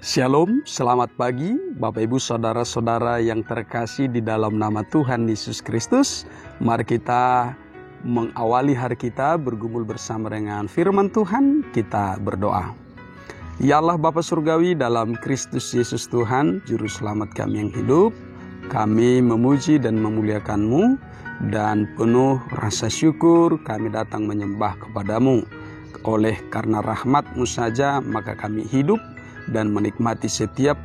Shalom, selamat pagi Bapak Ibu Saudara-saudara yang terkasih di dalam nama Tuhan Yesus Kristus. Mari kita mengawali hari kita bergumul bersama dengan firman Tuhan. Kita berdoa. Ya Allah Bapa Surgawi, dalam Kristus Yesus Tuhan, Juru Selamat kami yang hidup, kami memuji dan memuliakan-Mu, dan penuh rasa syukur kami datang menyembah kepada-Mu. Oleh karena rahmat-Mu saja maka kami hidup dan menikmati setiap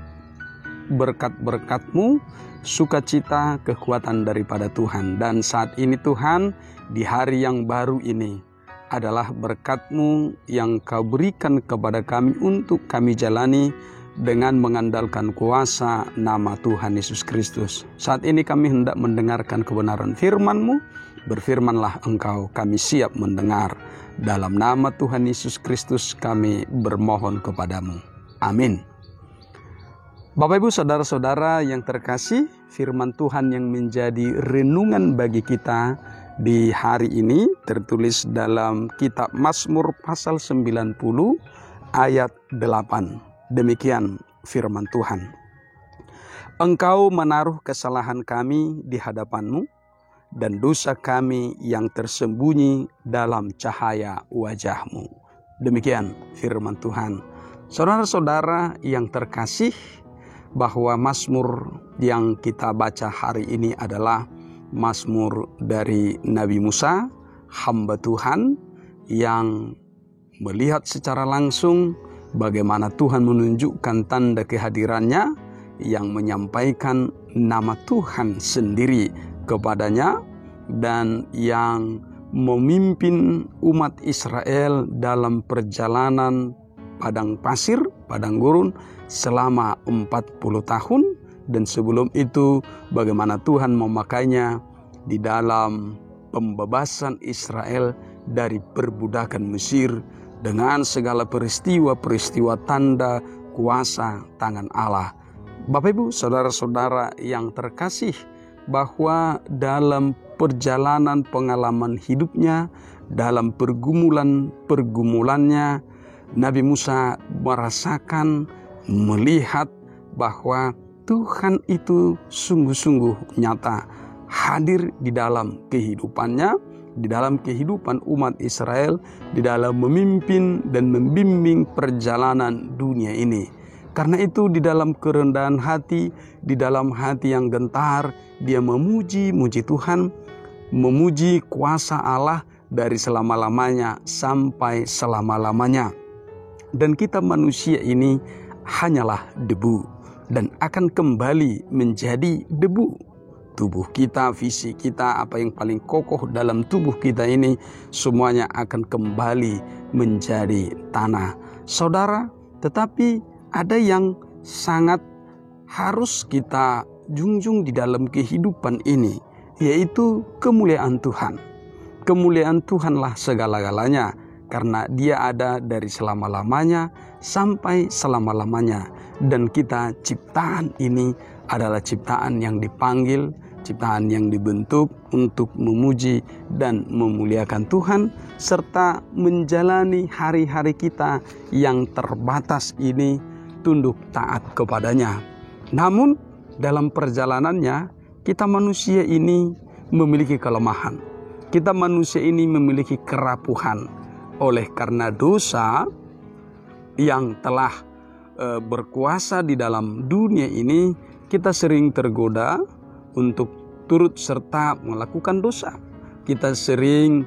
berkat-berkat-Mu, sukacita, kekuatan daripada Tuhan. Dan saat ini Tuhan, di hari yang baru ini adalah berkat-Mu yang Kau berikan kepada kami untuk kami jalani dengan mengandalkan kuasa nama Tuhan Yesus Kristus. Saat ini kami hendak mendengarkan kebenaran firman-Mu. Berfirmanlah Engkau, kami siap mendengar. Dalam nama Tuhan Yesus Kristus kami bermohon kepada-Mu. Amin. Bapak Ibu Saudara-saudara yang terkasih, firman Tuhan yang menjadi renungan bagi kita di hari ini tertulis dalam kitab Mazmur pasal 90 ayat 8. Demikian firman Tuhan. Engkau menaruh kesalahan kami di hadapan-Mu dan dosa kami yang tersembunyi dalam cahaya wajah-Mu. Demikian firman Tuhan. Saudara-saudara yang terkasih, bahwa Mazmur yang kita baca hari ini adalah Mazmur dari Nabi Musa, hamba Tuhan yang melihat secara langsung bagaimana Tuhan menunjukkan tanda kehadirannya, yang menyampaikan nama Tuhan sendiri kepadanya, dan yang memimpin umat Israel dalam perjalanan padang pasir, padang gurun selama 40 tahun. Dan sebelum itu bagaimana Tuhan memakainya di dalam pembebasan Israel dari perbudakan Mesir dengan segala peristiwa-peristiwa tanda kuasa tangan Allah. Bapak Ibu Saudara-saudara yang terkasih, bahwa dalam perjalanan pengalaman hidupnya, dalam pergumulannya, Nabi Musa merasakan, melihat bahwa Tuhan itu sungguh-sungguh nyata hadir di dalam kehidupannya, di dalam kehidupan umat Israel, di dalam memimpin dan membimbing perjalanan dunia ini. Karena itu di dalam kerendahan hati, di dalam hati yang gentar, dia memuji Tuhan, memuji kuasa Allah dari selama-lamanya sampai selama-lamanya. Dan kita manusia ini hanyalah debu dan akan kembali menjadi debu. Tubuh kita, fisik kita, apa yang paling kokoh dalam tubuh kita ini, semuanya akan kembali menjadi tanah. Saudara, tetapi ada yang sangat harus kita junjung di dalam kehidupan ini, yaitu kemuliaan Tuhan. Kemuliaan Tuhanlah segala-galanya, karena Dia ada dari selama-lamanya sampai selama-lamanya. Dan kita ciptaan ini adalah ciptaan yang dipanggil, ciptaan yang dibentuk untuk memuji dan memuliakan Tuhan, serta menjalani hari-hari kita yang terbatas ini tunduk taat kepadanya. Namun dalam perjalanannya, kita manusia ini memiliki kelemahan. Kita manusia ini memiliki kerapuhan. Oleh karena dosa yang telah berkuasa di dalam dunia ini, kita sering tergoda untuk turut serta melakukan dosa. Kita sering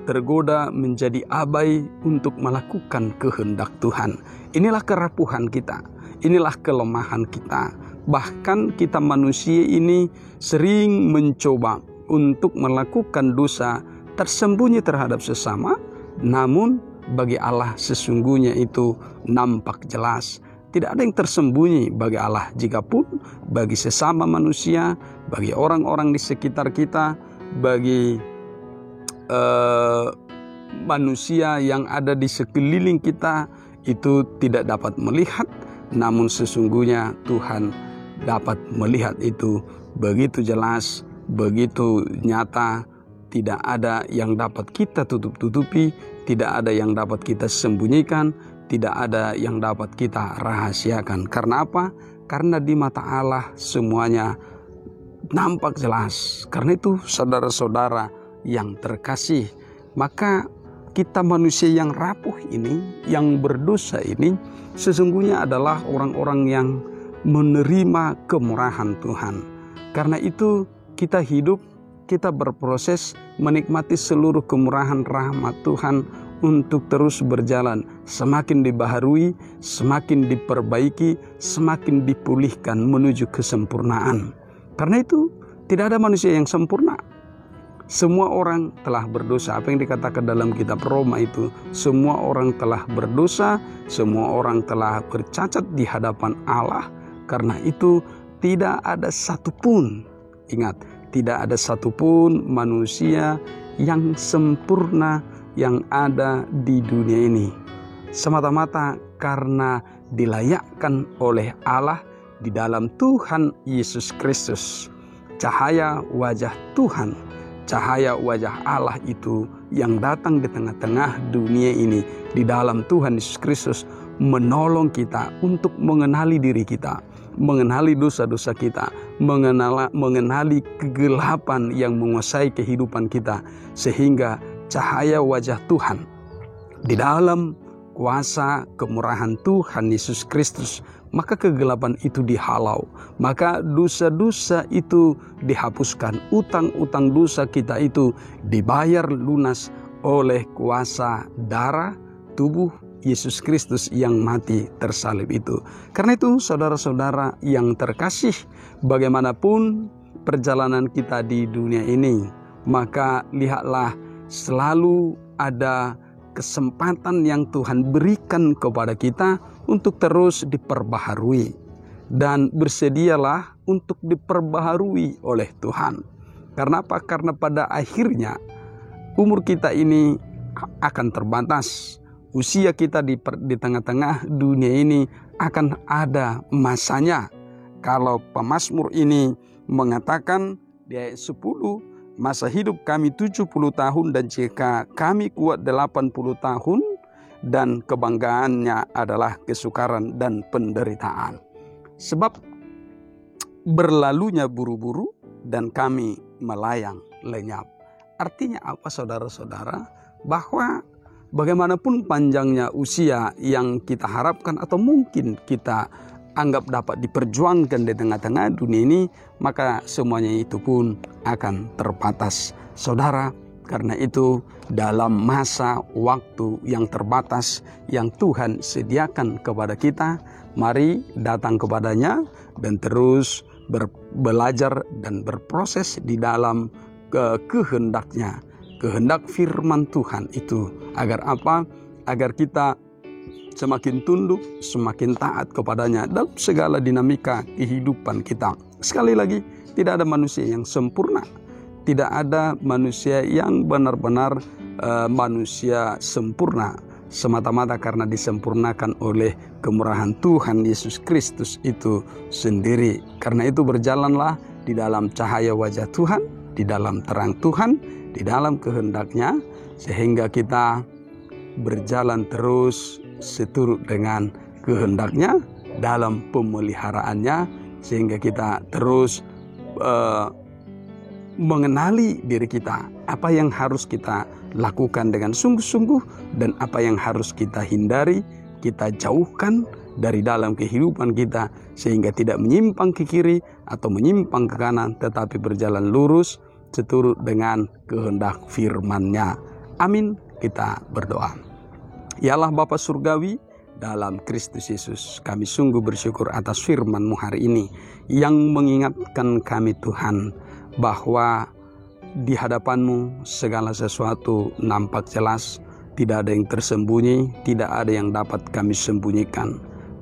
tergoda menjadi abai untuk melakukan kehendak Tuhan. Inilah kerapuhan kita, inilah kelemahan kita. Bahkan kita manusia ini sering mencoba untuk melakukan dosa tersembunyi terhadap sesama. Namun bagi Allah sesungguhnya itu nampak jelas. Tidak ada yang tersembunyi bagi Allah. Jikapun bagi sesama manusia, bagi orang-orang di sekitar kita, bagi manusia yang ada di sekeliling kita, itu tidak dapat melihat. Namun sesungguhnya Tuhan dapat melihat itu begitu jelas, begitu nyata. Tidak ada yang dapat kita tutup-tutupi, tidak ada yang dapat kita sembunyikan, tidak ada yang dapat kita rahasiakan. Karena apa? Karena di mata Allah semuanya nampak jelas. Karena itu saudara-saudara yang terkasih, maka kita manusia yang rapuh ini, yang berdosa ini, sesungguhnya adalah orang-orang yang menerima kemurahan Tuhan. Karena itu kita hidup, kita berproses menikmati seluruh kemurahan rahmat Tuhan untuk terus berjalan, semakin dibaharui, semakin diperbaiki, semakin dipulihkan menuju kesempurnaan. Karena itu tidak ada manusia yang sempurna. Semua orang telah berdosa. Apa yang dikatakan dalam kitab Roma itu, semua orang telah berdosa, semua orang telah bercacat di hadapan Allah. Karena itu tidak ada satupun, ingat, tidak ada satupun manusia yang sempurna yang ada di dunia ini, semata-mata karena dilayakkan oleh Allah di dalam Tuhan Yesus Kristus. Cahaya wajah Tuhan, cahaya wajah Allah itu yang datang di tengah-tengah dunia ini di dalam Tuhan Yesus Kristus menolong kita untuk mengenali diri kita, mengenali dosa-dosa kita, mengenali kegelapan yang menguasai kehidupan kita, sehingga cahaya wajah Tuhan di dalam kuasa kemurahan Tuhan Yesus Kristus, maka kegelapan itu dihalau, maka dosa-dosa itu dihapuskan, utang-utang dosa kita itu dibayar lunas oleh kuasa darah tubuh Yesus Kristus yang mati tersalib itu. Karena itu saudara-saudara yang terkasih, bagaimanapun perjalanan kita di dunia ini, maka lihatlah selalu ada kesempatan yang Tuhan berikan kepada kita untuk terus diperbaharui. Dan bersedialah untuk diperbaharui oleh Tuhan. Karena apa? Karena pada akhirnya umur kita ini akan terbatas. Usia kita di tengah-tengah dunia ini akan ada masanya. Kalau pemazmur ini mengatakan di ayat 10, masa hidup kami 70 tahun dan jika kami kuat 80 tahun dan kebanggaannya adalah kesukaran dan penderitaan. Sebab berlalunya buru-buru dan kami melayang lenyap. Artinya apa saudara-saudara? Bahwa bagaimanapun panjangnya usia yang kita harapkan atau mungkin kita anggap dapat diperjuangkan di tengah-tengah dunia ini, maka semuanya itu pun akan terbatas. Saudara, karena itu dalam masa waktu yang terbatas yang Tuhan sediakan kepada kita, mari datang kepadanya dan terus belajar dan berproses di dalam kehendaknya. Kehendak firman Tuhan itu agar apa? Agar kita semakin tunduk, semakin taat kepadanya dalam segala dinamika kehidupan kita. Sekali lagi, tidak ada manusia yang sempurna. Tidak ada manusia yang benar-benar manusia sempurna. Semata-mata karena disempurnakan oleh kemurahan Tuhan Yesus Kristus itu sendiri. Karena itu berjalanlah di dalam cahaya wajah Tuhan, di dalam terang Tuhan, di dalam kehendaknya, sehingga kita berjalan terus seturut dengan kehendaknya dalam pemeliharaannya, sehingga kita terus mengenali diri kita, apa yang harus kita lakukan dengan sungguh-sungguh dan apa yang harus kita hindari, kita jauhkan dari dalam kehidupan kita, sehingga tidak menyimpang ke kiri atau menyimpang ke kanan, tetapi berjalan lurus seturut dengan kehendak firman-Nya. Amin. Kita berdoa. Ya Allah Bapa Surgawi, dalam Kristus Yesus, kami sungguh bersyukur atas firman-Mu hari ini yang mengingatkan kami Tuhan bahwa di hadapan-Mu segala sesuatu nampak jelas, tidak ada yang tersembunyi, tidak ada yang dapat kami sembunyikan.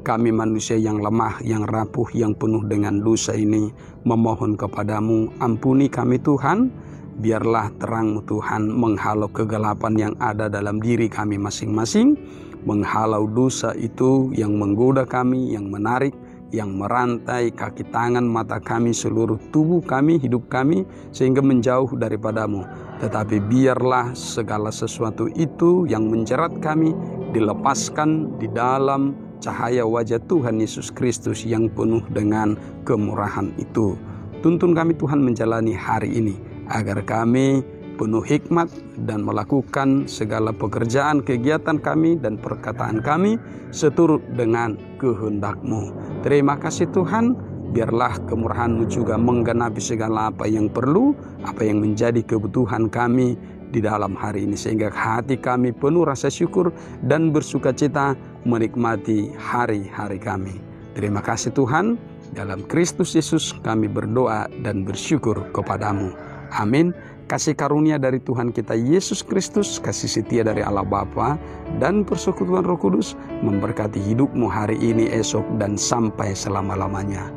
Kami manusia yang lemah, yang rapuh, yang penuh dengan dosa ini memohon kepada-Mu, ampuni kami Tuhan. Biarlah terang-Mu Tuhan menghalau kegelapan yang ada dalam diri kami masing-masing, menghalau dosa itu yang menggoda kami, yang menarik, yang merantai kaki tangan mata kami, seluruh tubuh kami, hidup kami, sehingga menjauh daripada-Mu. Tetapi biarlah segala sesuatu itu yang menjerat kami, dilepaskan di dalam cahaya wajah Tuhan Yesus Kristus yang penuh dengan kemurahan itu. Tuntun kami Tuhan menjalani hari ini, agar kami penuh hikmat dan melakukan segala pekerjaan, kegiatan kami dan perkataan kami seturut dengan kehendak-Mu. Terima kasih Tuhan, biarlah kemurahan-Mu juga menggenapi segala apa yang perlu, apa yang menjadi kebutuhan kami di dalam hari ini, sehingga hati kami penuh rasa syukur dan bersukacita menikmati hari-hari kami. Terima kasih Tuhan, dalam Kristus Yesus kami berdoa dan bersyukur kepadamu. Amin. Kasih karunia dari Tuhan kita Yesus Kristus, kasih setia dari Allah Bapa, dan persekutuan Roh Kudus memberkati hidupmu hari ini, esok, dan sampai selama-lamanya.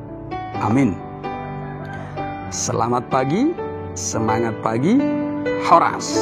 Amin. Selamat pagi, semangat pagi, Horas.